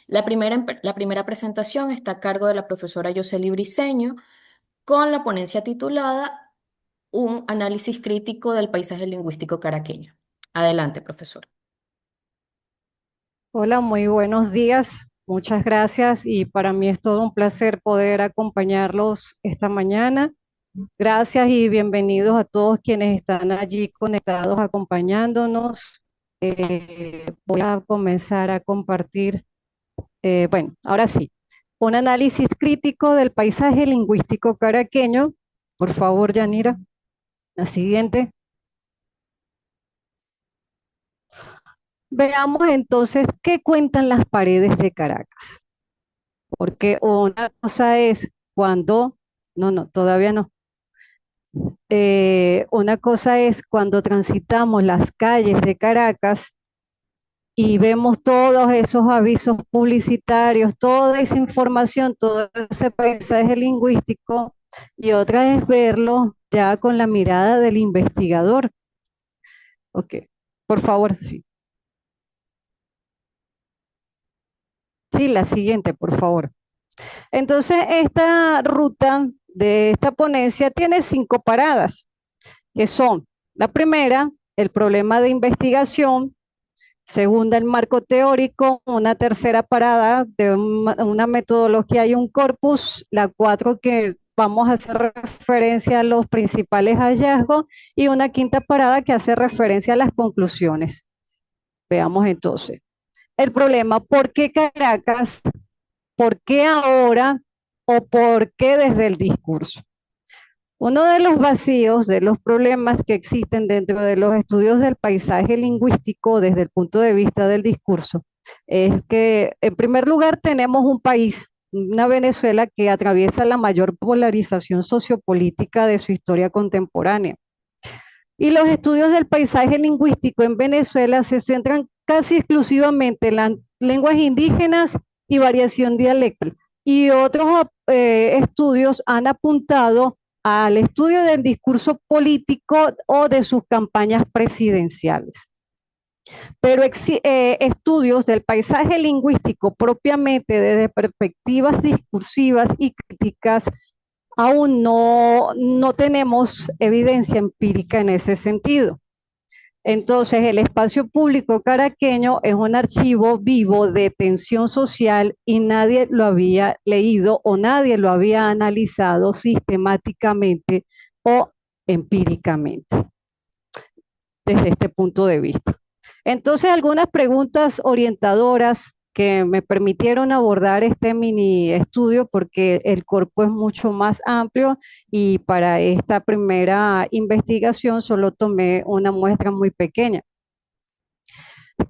La primera presentación está a cargo de la profesora Yoseli Briceño con la ponencia titulada Un análisis crítico del paisaje lingüístico caraqueño. Adelante, profesor. Hola, muy buenos días. Muchas gracias y para mí es todo un placer poder acompañarlos esta mañana. Gracias y bienvenidos a todos quienes están allí conectados acompañándonos. Voy a comenzar a compartir, bueno, ahora sí, un análisis crítico del paisaje lingüístico caraqueño. Por favor, Yanira, la siguiente. Veamos entonces qué cuentan las paredes de Caracas. Porque una cosa es cuando, no, todavía no. Una cosa es cuando transitamos las calles de Caracas y vemos todos esos avisos publicitarios, toda esa información, todo ese paisaje lingüístico, y otra es verlo ya con la mirada del investigador. Ok, por favor, sí. Sí, la siguiente, por favor. Entonces, esta ruta de esta ponencia tiene 5 paradas, que son la primera, el problema de investigación; segunda, el marco teórico; una tercera parada de una metodología y un corpus; la cuatro, que vamos a hacer referencia a los principales hallazgos; y una quinta parada que hace referencia a las conclusiones. Veamos entonces. El problema: ¿por qué Caracas? ¿Por qué ahora? ¿O por qué desde el discurso? Uno de los vacíos, de los problemas que existen dentro de los estudios del paisaje lingüístico desde el punto de vista del discurso, es que en primer lugar tenemos un país, una Venezuela, que atraviesa la mayor polarización sociopolítica de su historia contemporánea. Y los estudios del paisaje lingüístico en Venezuela se centran casi exclusivamente en las lenguas indígenas y variación dialectal. Y otros estudios han apuntado al estudio del discurso político o de sus campañas presidenciales. Pero estudios del paisaje lingüístico propiamente desde perspectivas discursivas y críticas, aún no tenemos evidencia empírica en ese sentido. Entonces, el espacio público caraqueño es un archivo vivo de tensión social y nadie lo había leído o nadie lo había analizado sistemáticamente o empíricamente desde este punto de vista. Entonces, algunas preguntas orientadoras que me permitieron abordar este mini estudio, porque el cuerpo es mucho más amplio y para esta primera investigación solo tomé una muestra muy pequeña.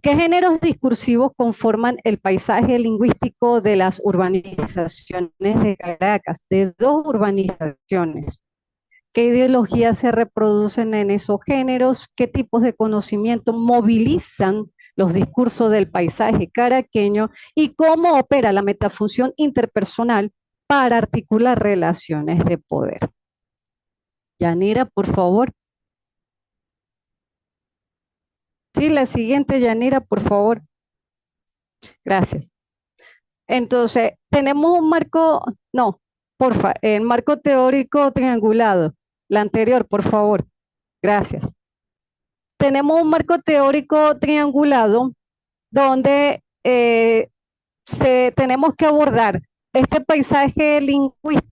¿Qué géneros discursivos conforman el paisaje lingüístico de las urbanizaciones de Caracas? De dos urbanizaciones. ¿Qué ideologías se reproducen en esos géneros? ¿Qué tipos de conocimiento movilizan los discursos del paisaje caraqueño? ¿Y cómo opera la metafunción interpersonal para articular relaciones de poder? Yanira, por favor. Sí, la siguiente, Yanira, por favor. Gracias. Entonces, tenemos un marco, no, porfa, el marco teórico triangulado. La anterior, por favor. Gracias. Tenemos un marco teórico triangulado donde tenemos que abordar este paisaje lingüístico,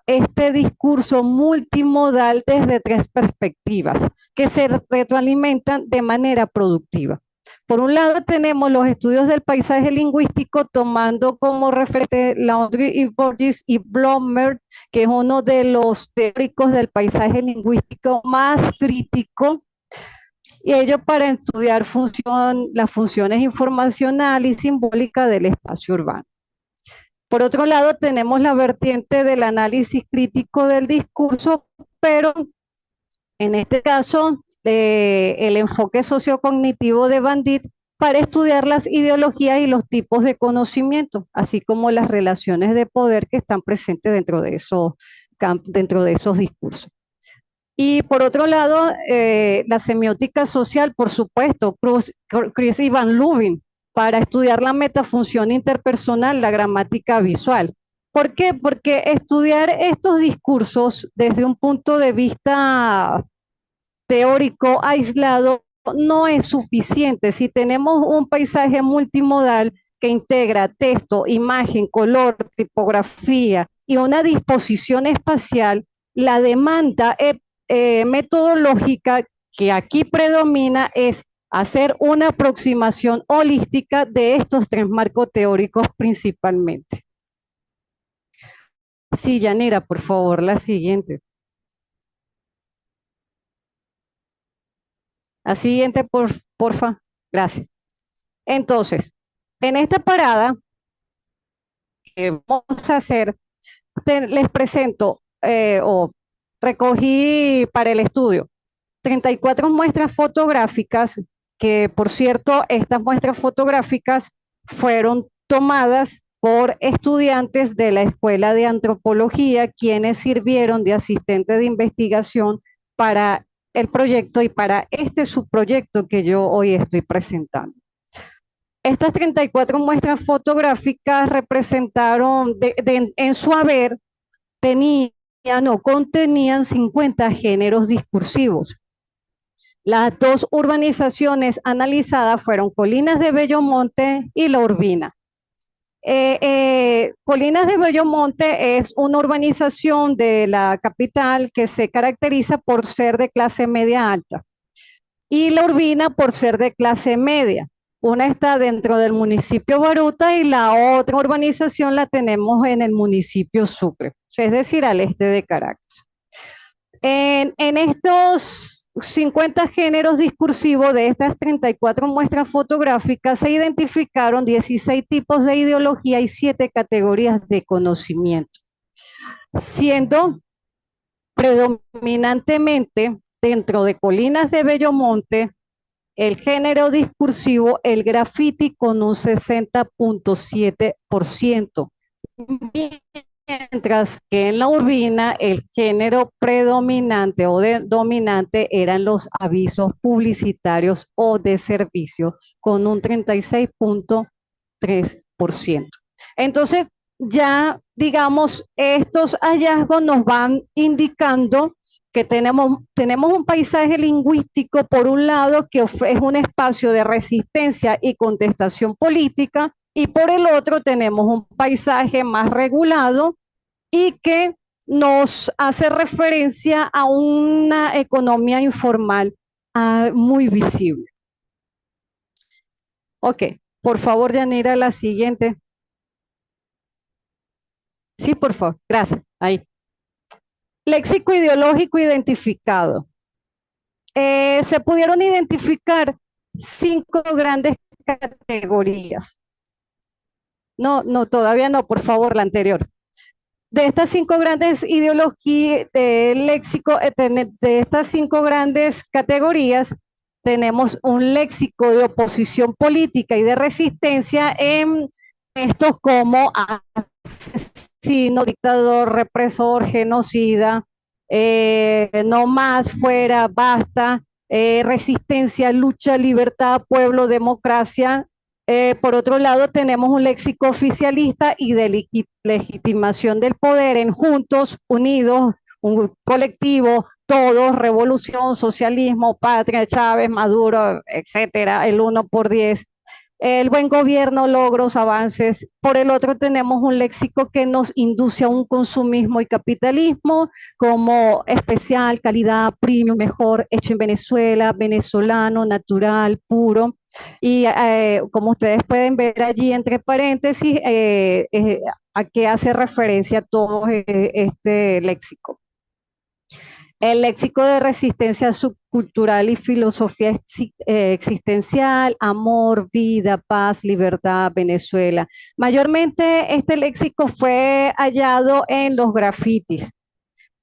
este discurso multimodal desde 3 perspectivas que se retroalimentan de manera productiva. Por un lado tenemos los estudios del paisaje lingüístico tomando como referente Laundrie y Borges y Blomer, que es uno de los teóricos del paisaje lingüístico más crítico, y ello para estudiar las funciones informacional y simbólica del espacio urbano. Por otro lado, tenemos la vertiente del análisis crítico del discurso, pero en este caso, el enfoque sociocognitivo de Bandit para estudiar las ideologías y los tipos de conocimiento, así como las relaciones de poder que están presentes dentro de esos discursos. Y por otro lado, la semiótica social, por supuesto, Chris y Van Lubin, para estudiar la metafunción interpersonal, la gramática visual. ¿Por qué? Porque estudiar estos discursos desde un punto de vista teórico aislado no es suficiente. Si tenemos un paisaje multimodal que integra texto, imagen, color, tipografía y una disposición espacial, la demanda metodológica que aquí predomina es hacer una aproximación holística de estos tres marcos teóricos principalmente. Sí, Yanira, por favor, la siguiente. La siguiente, porfa. Gracias. Entonces, en esta parada que vamos a hacer, les presento o recogí para el estudio 34 muestras fotográficas, que por cierto, estas muestras fotográficas fueron tomadas por estudiantes de la Escuela de Antropología, quienes sirvieron de asistente de investigación para el proyecto y para este subproyecto que yo hoy estoy presentando. Estas 34 muestras fotográficas representaron, en su haber, tenían o contenían 50 géneros discursivos. Las dos urbanizaciones analizadas fueron Colinas de Bellomonte y La Urbina. Colinas de Bellomonte es una urbanización de la capital que se caracteriza por ser de clase media alta y La Urbina por ser de clase media. Una está dentro del municipio Baruta y la otra urbanización la tenemos en el municipio Sucre, es decir, al este de Caracas. En estos 50 géneros discursivos de estas 34 muestras fotográficas se identificaron 16 tipos de ideología y 7 categorías de conocimiento, siendo predominantemente dentro de Colinas de Bellomonte el género discursivo, el graffiti con un 60.7%, mientras que en La Urbina el género predominante o dominante eran los avisos publicitarios o de servicio con un 36.3%. Entonces, ya digamos, estos hallazgos nos van indicando que tenemos un paisaje lingüístico, por un lado, que es un espacio de resistencia y contestación política, y por el otro tenemos un paisaje más regulado y que nos hace referencia a una economía informal muy visible. Ok, por favor, Yanira, la siguiente. Sí, por favor, gracias. Ahí. Léxico ideológico identificado. Se pudieron identificar 5 grandes categorías. No, todavía no, por favor, la anterior. De estas 5 grandes ideologías de léxico, de estas 5 grandes categorías, tenemos un léxico de oposición política y de resistencia en estos como asesino, dictador, represor, genocida, no más, fuera, basta, resistencia, lucha, libertad, pueblo, democracia. Por otro lado, tenemos un léxico oficialista y de legitimación del poder en Juntos, Unidos, un colectivo, todos, revolución, socialismo, patria, Chávez, Maduro, etcétera, el 1 por 10. El buen gobierno, logros, avances. Por el otro tenemos un léxico que nos induce a un consumismo y capitalismo como especial, calidad, premium, mejor, hecho en Venezuela, venezolano, natural, puro. Y como ustedes pueden ver allí entre paréntesis, a qué hace referencia todo este léxico. El léxico de resistencia subcultural y filosofía existencial, amor, vida, paz, libertad, Venezuela. Mayormente este léxico fue hallado en los grafitis.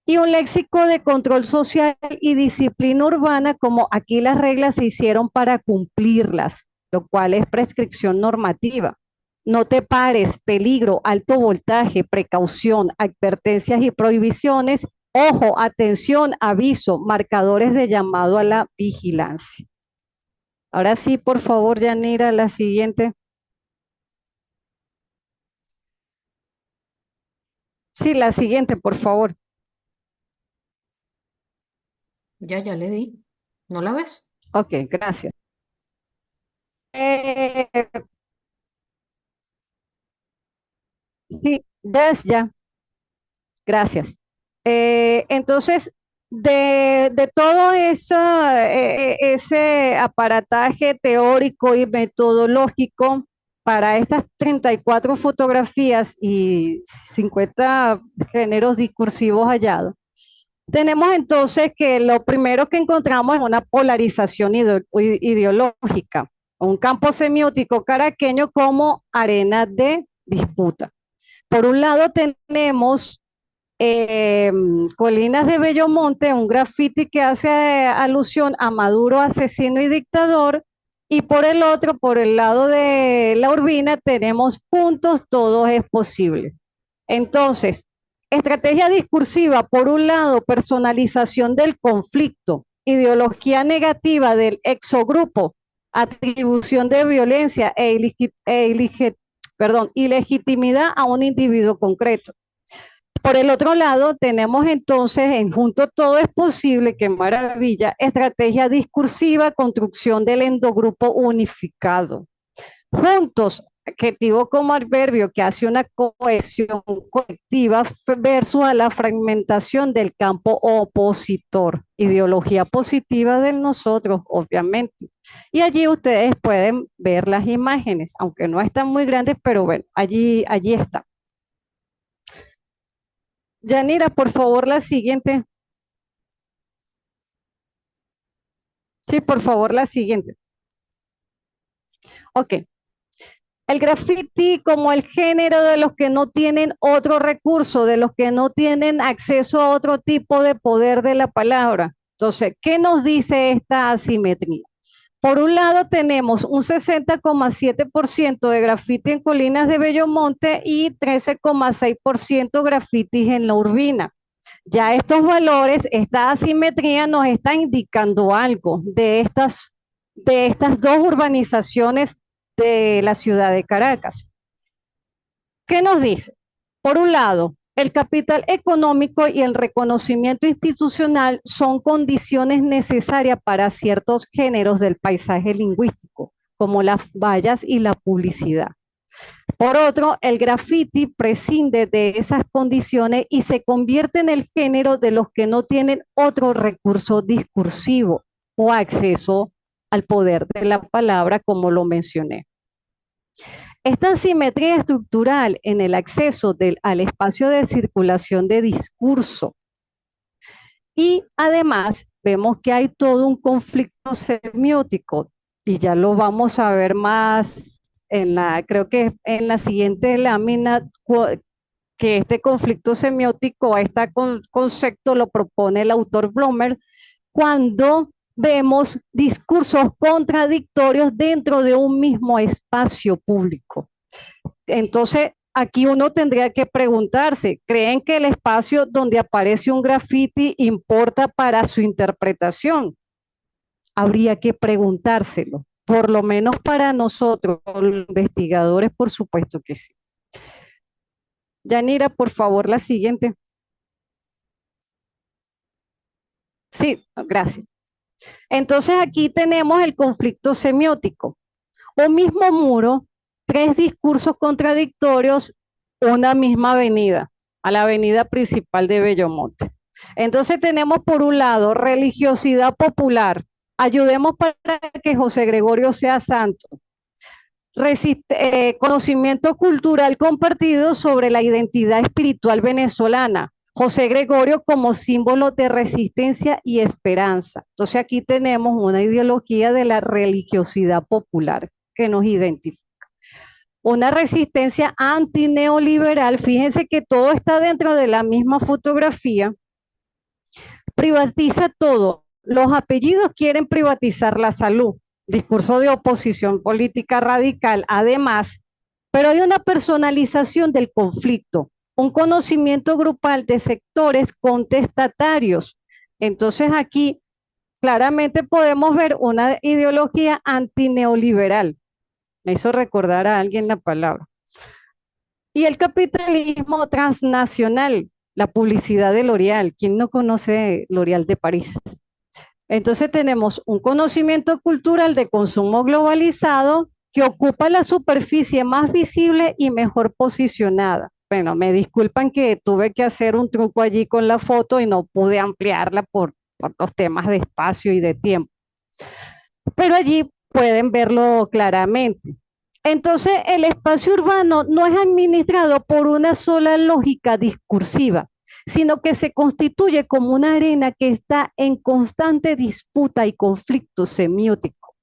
Y un léxico de control social y disciplina urbana, como aquí las reglas se hicieron para cumplirlas, lo cual es prescripción normativa. No te pares, peligro, alto voltaje, precaución, advertencias y prohibiciones. Ojo, atención, aviso, marcadores de llamado a la vigilancia. Ahora sí, por favor, Yanira, la siguiente. Sí, la siguiente, por favor. Ya le di. ¿No la ves? Ok, gracias. Eh, sí, ya, gracias. Entonces, de todo ese aparataje teórico y metodológico para estas 34 fotografías y 50 géneros discursivos hallados, tenemos entonces que lo primero que encontramos es una polarización ideológica, un campo semiótico caraqueño como arena de disputa. Por un lado tenemos eh, Colinas de Bellomonte, un graffiti que hace alusión a Maduro, asesino y dictador, y por el otro, por el lado de la Urbina, tenemos puntos, todo es posible. Entonces, estrategia discursiva, por un lado, personalización del conflicto, ideología negativa del exogrupo, atribución de violencia ilegitimidad a un individuo concreto. Por el otro lado, tenemos entonces en Junto Todo es Posible, qué maravilla, estrategia discursiva, construcción del endogrupo unificado. Juntos, adjetivo como adverbio que hace una cohesión colectiva versus a la fragmentación del campo opositor. Ideología positiva de nosotros, obviamente. Y allí ustedes pueden ver las imágenes, aunque no están muy grandes, pero bueno, allí está. Yanira, por favor, la siguiente. Sí, por favor, la siguiente. Ok. El graffiti como el género de los que no tienen otro recurso, de los que no tienen acceso a otro tipo de poder de la palabra. Entonces, ¿qué nos dice esta asimetría? Por un lado, tenemos un 60,7% de grafiti en Colinas de Bellomonte y 13,6% grafitis en la Urbina. Ya estos valores, esta asimetría nos está indicando algo de estas dos urbanizaciones de la ciudad de Caracas. ¿Qué nos dice? Por un lado, el capital económico y el reconocimiento institucional son condiciones necesarias para ciertos géneros del paisaje lingüístico, como las vallas y la publicidad. Por otro, el graffiti prescinde de esas condiciones y se convierte en el género de los que no tienen otro recurso discursivo o acceso al poder de la palabra, como lo mencioné. Esta simetría estructural en el acceso al espacio de circulación de discurso y además vemos que hay todo un conflicto semiótico y ya lo vamos a ver más creo que en la siguiente lámina, que este conflicto semiótico, este concepto lo propone el autor Blomer, cuando vemos discursos contradictorios dentro de un mismo espacio público. Entonces, aquí uno tendría que preguntarse, ¿creen que el espacio donde aparece un graffiti importa para su interpretación? Habría que preguntárselo. Por lo menos para nosotros, los investigadores, por supuesto que sí. Yanira, por favor, la siguiente. Sí, gracias. Entonces aquí tenemos el conflicto semiótico. Un mismo muro, tres discursos contradictorios, una misma avenida, a la avenida principal de Bellomonte. Entonces tenemos por un lado religiosidad popular, ayudemos para que José Gregorio sea santo. Conocimiento cultural compartido sobre la identidad espiritual venezolana. José Gregorio como símbolo de resistencia y esperanza. Entonces aquí tenemos una ideología de la religiosidad popular que nos identifica. Una resistencia antineoliberal, fíjense que todo está dentro de la misma fotografía, privatiza todo. Los apellidos quieren privatizar la salud, discurso de oposición política radical, además, pero hay una personalización del conflicto, un conocimiento grupal de sectores contestatarios. Entonces aquí claramente podemos ver una ideología antineoliberal. Me hizo recordar a alguien la palabra. Y el capitalismo transnacional, la publicidad de L'Oréal. ¿Quién no conoce L'Oréal de París? Entonces tenemos un conocimiento cultural de consumo globalizado que ocupa la superficie más visible y mejor posicionada. Bueno, me disculpan que tuve que hacer un truco allí con la foto y no pude ampliarla por los temas de espacio y de tiempo, pero allí pueden verlo claramente. Entonces, el espacio urbano no es administrado por una sola lógica discursiva, sino que se constituye como una arena que está en constante disputa y conflicto semiótico.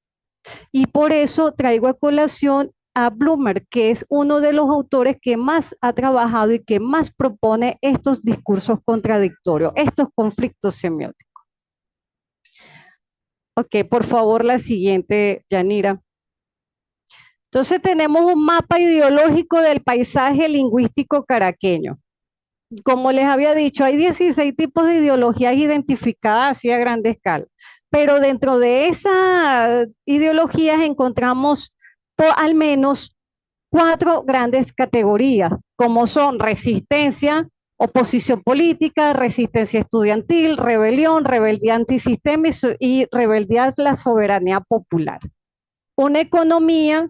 Y por eso traigo a colación a Blumer, que es uno de los autores que más ha trabajado y que más propone estos discursos contradictorios, estos conflictos semióticos. Ok, por favor, la siguiente, Yanira. Entonces tenemos un mapa ideológico del paisaje lingüístico caraqueño. Como les había dicho, hay 16 tipos de ideologías identificadas así a grande escala, pero dentro de esas ideologías encontramos al menos cuatro grandes categorías, como son resistencia, oposición política, resistencia estudiantil, rebelión, rebeldía antisistema y rebeldía a la soberanía popular. Una economía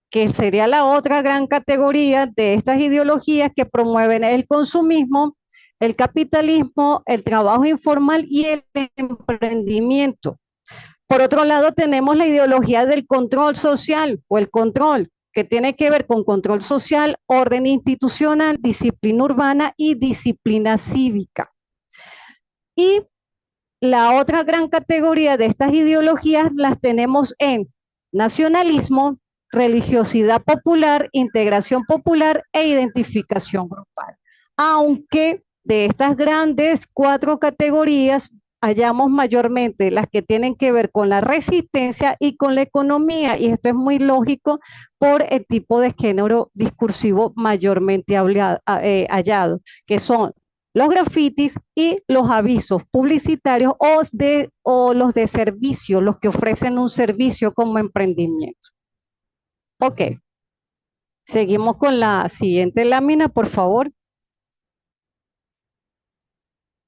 que sería la otra gran categoría de estas ideologías que promueven el consumismo, el capitalismo, el trabajo informal y el emprendimiento. Por otro lado, tenemos la ideología del control social o el control, que tiene que ver con control social, orden institucional, disciplina urbana y disciplina cívica. Y la otra gran categoría de estas ideologías las tenemos en nacionalismo, religiosidad popular, integración popular e identificación grupal. Aunque de estas grandes cuatro categorías hallamos mayormente las que tienen que ver con la resistencia y con la economía, y esto es muy lógico por el tipo de género discursivo mayormente hallado, que son los grafitis y los avisos publicitarios o los de servicio, los que ofrecen un servicio como emprendimiento. Ok, seguimos con la siguiente lámina, por favor.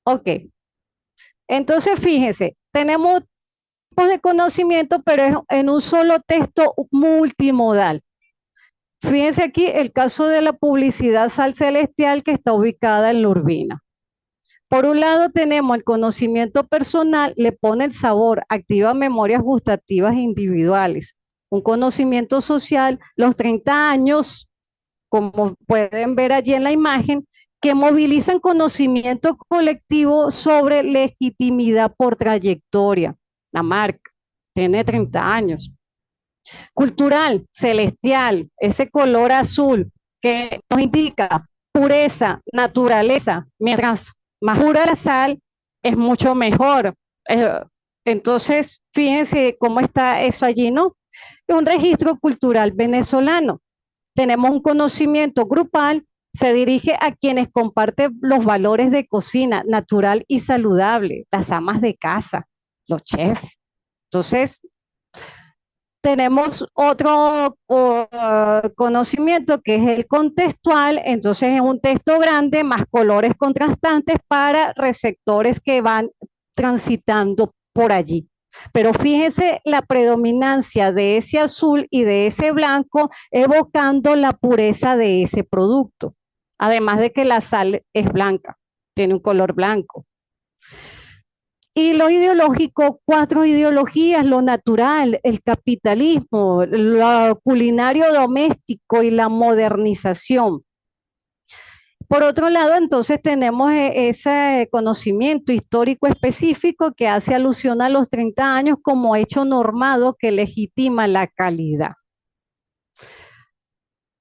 Ok, entonces fíjense, tenemos tipos de conocimiento, pero es en un solo texto multimodal. Fíjense aquí el caso de la publicidad Sal Celestial que está ubicada en la Urbina. Por un lado tenemos el conocimiento personal, le pone el sabor, activa memorias gustativas individuales. Un conocimiento social, los 30 años, como pueden ver allí en la imagen, que movilizan conocimiento colectivo sobre legitimidad por trayectoria. La marca tiene 30 años. Cultural, celestial, ese color azul que nos indica pureza, naturaleza, mientras más pura la sal, es mucho mejor. Eh, entonces, fíjense cómo está eso allí, ¿no? Es un registro cultural venezolano. Tenemos un conocimiento grupal, se dirige a quienes comparten los valores de cocina natural y saludable, las amas de casa, los chefs. Entonces, tenemos otro conocimiento que es el contextual, entonces es un texto grande más colores contrastantes para receptores que van transitando por allí. Pero fíjense la predominancia de ese azul y de ese blanco evocando la pureza de ese producto, además de que la sal es blanca, tiene un color blanco. Y lo ideológico, cuatro ideologías, lo natural, el capitalismo, lo culinario doméstico y la modernización. Por otro lado, entonces tenemos ese conocimiento histórico específico que hace alusión a los 30 años como hecho normado que legitima la calidad.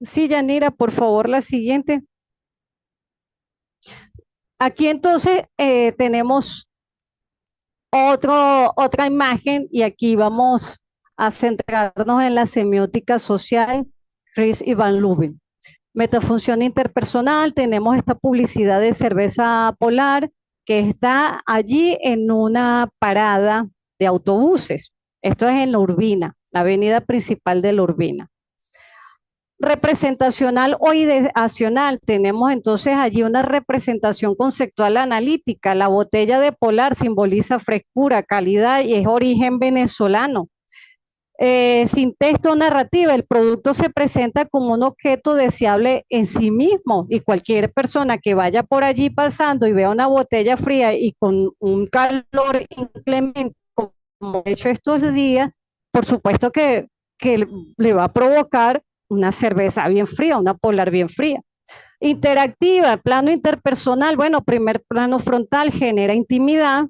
Sí, Yanira, por favor, la siguiente. Aquí entonces tenemos otra imagen y aquí vamos a centrarnos en la semiótica social, Chris y Van Lubin. Metafunción interpersonal, tenemos esta publicidad de cerveza polar que está allí en una parada de autobuses. Esto es en la Urbina, la avenida principal de la Urbina. representacional o ideacional. Tenemos entonces allí una representación conceptual analítica. La botella de Polar simboliza frescura, calidad y es origen venezolano. Sin texto o narrativa, el producto se presenta como un objeto deseable en sí mismo y cualquier persona que vaya por allí pasando y vea una botella fría y con un calor inclemente como he hecho estos días, por supuesto que le va a provocar una cerveza bien fría, una polar bien fría. Interactiva, plano interpersonal, bueno, primer plano frontal genera intimidad.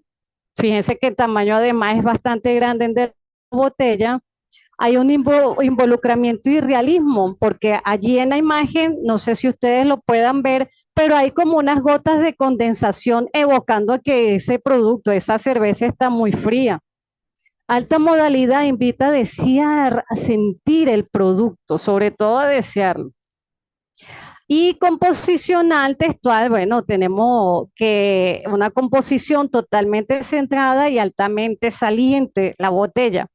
Fíjense que el tamaño además es bastante grande de la botella. Hay un involucramiento y realismo, porque allí en la imagen, no sé si ustedes lo puedan ver, pero hay como unas gotas de condensación evocando a que ese producto, esa cerveza está muy fría. Alta modalidad invita a desear, a sentir el producto, sobre todo a desearlo. Y composicional textual, bueno, tenemos que una composición totalmente centrada y altamente saliente, la botella.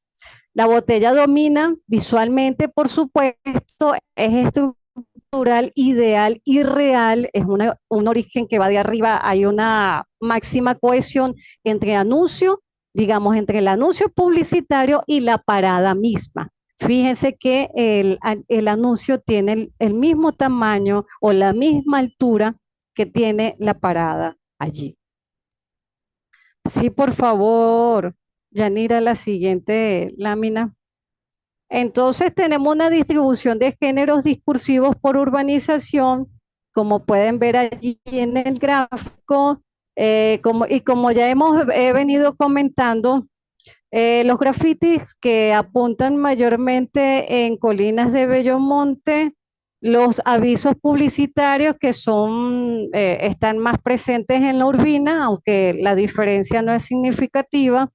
La botella domina visualmente, por supuesto, es estructural, ideal y real, es un origen que va de arriba, hay una máxima cohesión entre anuncio, digamos, entre el anuncio publicitario y la parada misma. Fíjense que el anuncio tiene el mismo tamaño o la misma altura que tiene la parada allí. Sí, por favor, Yanira, la siguiente lámina. Entonces tenemos una distribución de géneros discursivos por urbanización, como pueden ver allí en el gráfico, como ya hemos venido comentando, los grafitis que apuntan mayormente en colinas de Bellomonte, los avisos publicitarios que están más presentes en la urbina, aunque la diferencia no es significativa,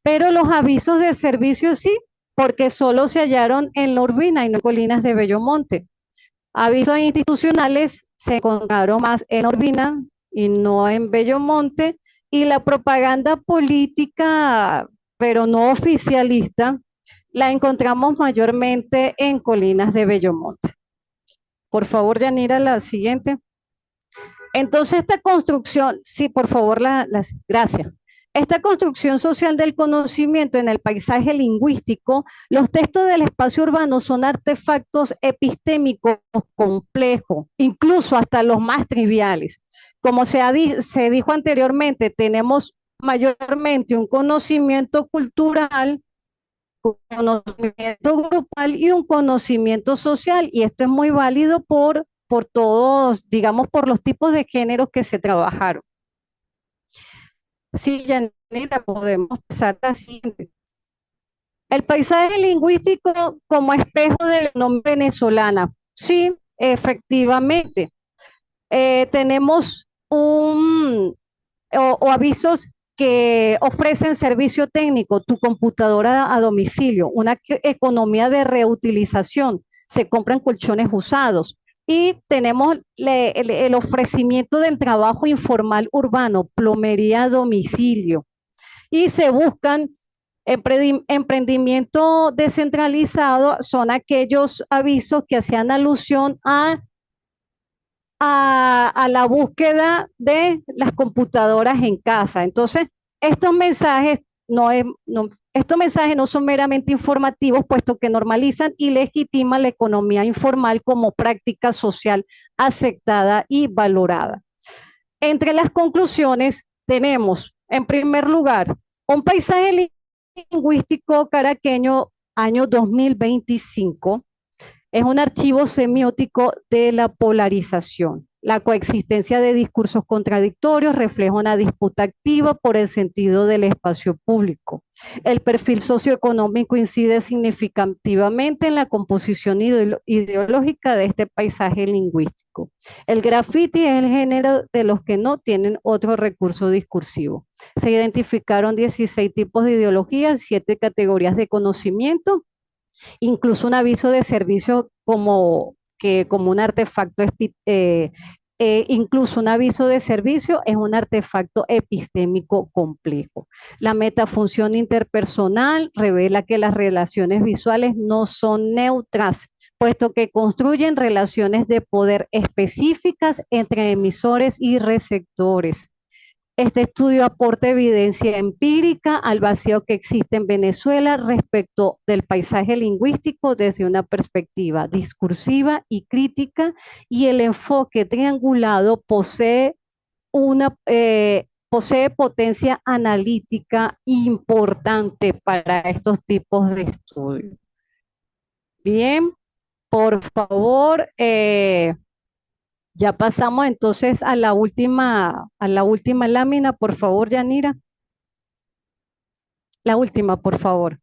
pero los avisos de servicio sí, porque solo se hallaron en la urbina y no en colinas de Bellomonte. Avisos institucionales se encontraron más en Urbina y no en Bellomonte, y la propaganda política, pero no oficialista, la encontramos mayormente en colinas de Bellomonte. Por favor, Yanira, la siguiente. Entonces, esta construcción, sí, por favor, gracias. Esta construcción social del conocimiento en el paisaje lingüístico, los textos del espacio urbano son artefactos epistémicos complejos, incluso hasta los más triviales. Como se dijo anteriormente, tenemos mayormente un conocimiento cultural, un conocimiento grupal y un conocimiento social, y esto es muy válido por todos, digamos, por los tipos de géneros que se trabajaron. Sí, Yanira, podemos pasar a la siguiente. El paisaje lingüístico como espejo de la economía venezolana. Sí, efectivamente. Tenemos o avisos que ofrecen servicio técnico, tu computadora a domicilio, una economía de reutilización, se compran colchones usados y tenemos el ofrecimiento del trabajo informal urbano, plomería a domicilio y se buscan emprendimiento descentralizado, son aquellos avisos que hacían alusión a la búsqueda de las computadoras en casa. Entonces, estos mensajes estos mensajes no son meramente informativos, puesto que normalizan y legitiman la economía informal como práctica social aceptada y valorada. Entre las conclusiones tenemos, en primer lugar, un paisaje lingüístico caraqueño año 2025 es un archivo semiótico de la polarización. La coexistencia de discursos contradictorios refleja una disputa activa por el sentido del espacio público. El perfil socioeconómico incide significativamente en la composición ideológica de este paisaje lingüístico. El graffiti es el género de los que no tienen otro recurso discursivo. Se identificaron 16 tipos de ideologías, 7 categorías de conocimiento, incluso un aviso de servicio como un artefacto, incluso un aviso de servicio es un artefacto epistémico complejo. La metafunción interpersonal revela que las relaciones visuales no son neutras, puesto que construyen relaciones de poder específicas entre emisores y receptores. Este estudio aporta evidencia empírica al vacío que existe en Venezuela respecto del paisaje lingüístico desde una perspectiva discursiva y crítica, y el enfoque triangulado posee potencia analítica importante para estos tipos de estudios. Bien, por favor, ya pasamos entonces a la última lámina, por favor, Yanira. La última, por favor.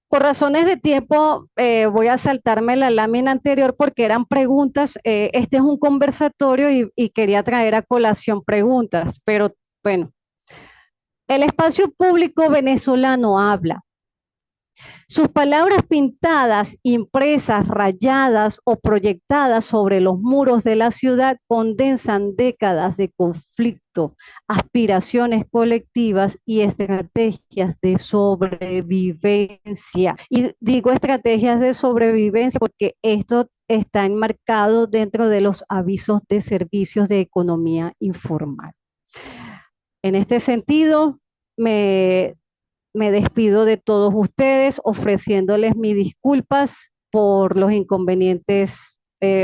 Por razones de tiempo, voy a saltarme la lámina anterior porque eran preguntas. Este es un conversatorio y quería traer a colación preguntas, pero bueno, el espacio público venezolano habla. Sus palabras pintadas, impresas, rayadas o proyectadas sobre los muros de la ciudad condensan décadas de conflicto, aspiraciones colectivas y estrategias de sobrevivencia. Y digo estrategias de sobrevivencia porque esto está enmarcado dentro de los avisos de servicios de economía informal. En este sentido, me me despido de todos ustedes ofreciéndoles mis disculpas por los inconvenientes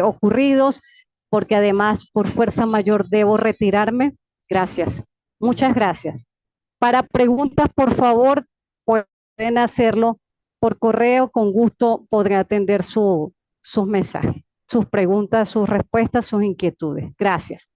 ocurridos, porque además por fuerza mayor debo retirarme. Gracias. Muchas gracias. Para preguntas, por favor, pueden hacerlo por correo. Con gusto podré atender sus mensajes, sus preguntas, sus respuestas, sus inquietudes. Gracias.